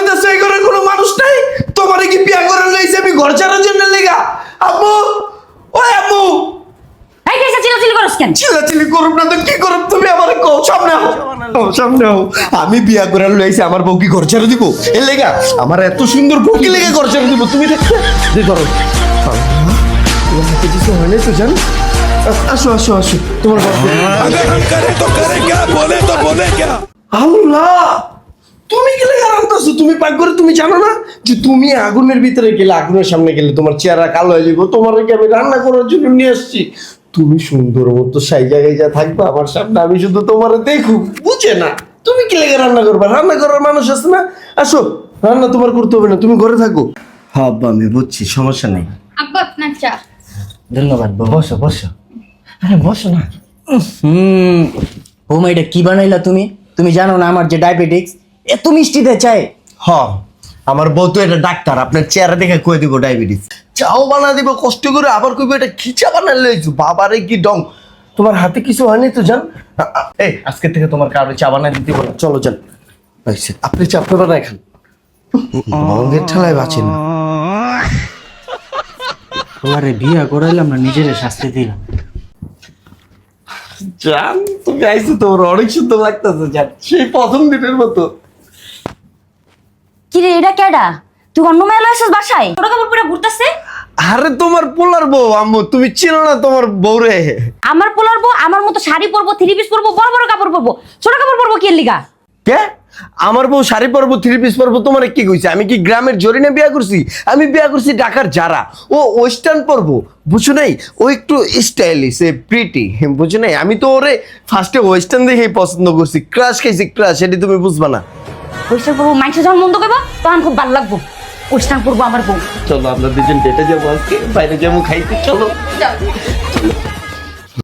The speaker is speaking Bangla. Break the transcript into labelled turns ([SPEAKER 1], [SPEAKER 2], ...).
[SPEAKER 1] কইতাছো এই ঘরে কোনো মানুষ নাই? তোমারে কি বিয়া করে লইছে আমি ঘর ছাড়ার জন্য লেগা? আম্মু, ওই আম্মু,
[SPEAKER 2] এই কেসে চিল্লাচিল্লি করছ কেন?
[SPEAKER 1] চিল্লাচিল্লি করব না তো কি করব? তুমি আমারে কও, সামনে হও, সামনে হও। আমি বিয়া করে লইছি, আমার বউ কি ঘর ছেড়ে দিব? এর লেগা আমার এত সুন্দর বউ কি লেগে ঘর ছেড়ে দিব? তুমি দেখো যে ধরো তোমার হাতে কিছু হয় নাই তো জান? আসো আসো আসো, তোমার
[SPEAKER 3] अगर हम करें तो करें क्या, बोले तो बोले क्या।
[SPEAKER 1] আল্লাহ, তুমি গেলে আনতেছো? তুমি পাক করে তুমি জানো না যে তুমি আগুনের ভিতরে গেলে, আগুনের সামনে গেলে তোমার চেহারা কালো হয়ে যাবে। তোমার কি আমি রান্না করার জন্য নিয়ে আসছি? তুমি সুন্দর মতো সাই জায়গায় যা থাকবে আমার সামনে, আমি শুধু তোমার দেখু, বুঝে না? তুমি কি লেগে রান্না করবা? রান্না করার মানুষ আছে না? আসো, রান্না তোমার করতে হবে না, তুমি ঘরে থাকো। হ্যাঁ আব্বা, আমি বুঝছি, সমস্যা নেই।
[SPEAKER 4] আব্বা আপনার চা।
[SPEAKER 5] ধন্যবাদ বউ।
[SPEAKER 1] বসো বসো, আরে বসো না।
[SPEAKER 5] বৌমা এটা কি বানাইলা তুমি? তুমি জানো না আমার যে ডায়াবেটিক্স, এত মিষ্টিতে চাই।
[SPEAKER 1] হ, আমার বউ তো এটা ডাক্তার, আপনার চেহারা দেখে কয়ে দিব ডায়াবেটিস। চাও বানা দিব কষ্ট করে, আবার কইবে এটা খিচা বানালে লইছো। বাবারে কি ডং, তোমার হাতে কিছু হয়নি তো জান? এই আজকে থেকে তোমার কারো চা বানাই দিতে বলো, চলো যান। আপনি চা আপনি বানাই খান, রঙের ঠেলায় বাঁচেন না।
[SPEAKER 5] তোমারে বিয়া করাইলাম না, নিজের শাস্তি দিলাম।
[SPEAKER 1] জান তুমি আইছো, তোমার অনেক সুন্দর লাগতেছে জান, সেই প্রথম দিনের মতো।
[SPEAKER 2] কি রে, এটা কেডা? তুই অন্য মেয়ে লইছিস বাসায়? ছোট কাপড় পরে ঘুরতাছে?
[SPEAKER 1] আরে তোমার পোলার বউ আম্মু, তুমি চিনো না তোমার বউরে?
[SPEAKER 2] আমার পোলার বউ আমার মতো শাড়ি পরবো, থ্রি পিস পরবো, বড় বড় কাপড় পরবো, ছোট কাপড় পরবো কি এর লিগা?
[SPEAKER 1] কে? আমার বউ শাড়ি পরবো, থ্রি পিস পরবো, তোমার কি কইছে? আমি কি গ্রামের জরিনা বিয়া করছি? আমি বিয়া করছি ঢাকার যারা। ও ওয়েস্টার্ন পরবো, বুঝছো নাই? ও একটু স্টাইলিশ, এ প্রিটি, বুঝছো নাই? আমি তো ওরে ফার্স্টে ওয়েস্টার্ন দেখেই পছন্দ করছি, ক্রাশ খাইছি ক্রাশ, সেটা তুমি বুঝবা না।
[SPEAKER 2] ওয়েস্টার্ন পরবো, মাইনসে যখন মন্দ করবো তখন খুব ভালো লাগবো। ওয়েস্টার্ন পরবো আমার বউ।
[SPEAKER 1] চলো আমরা দুজন ডেটে যাবো, আজকে বাইরে যাবো খাইতে, চলো।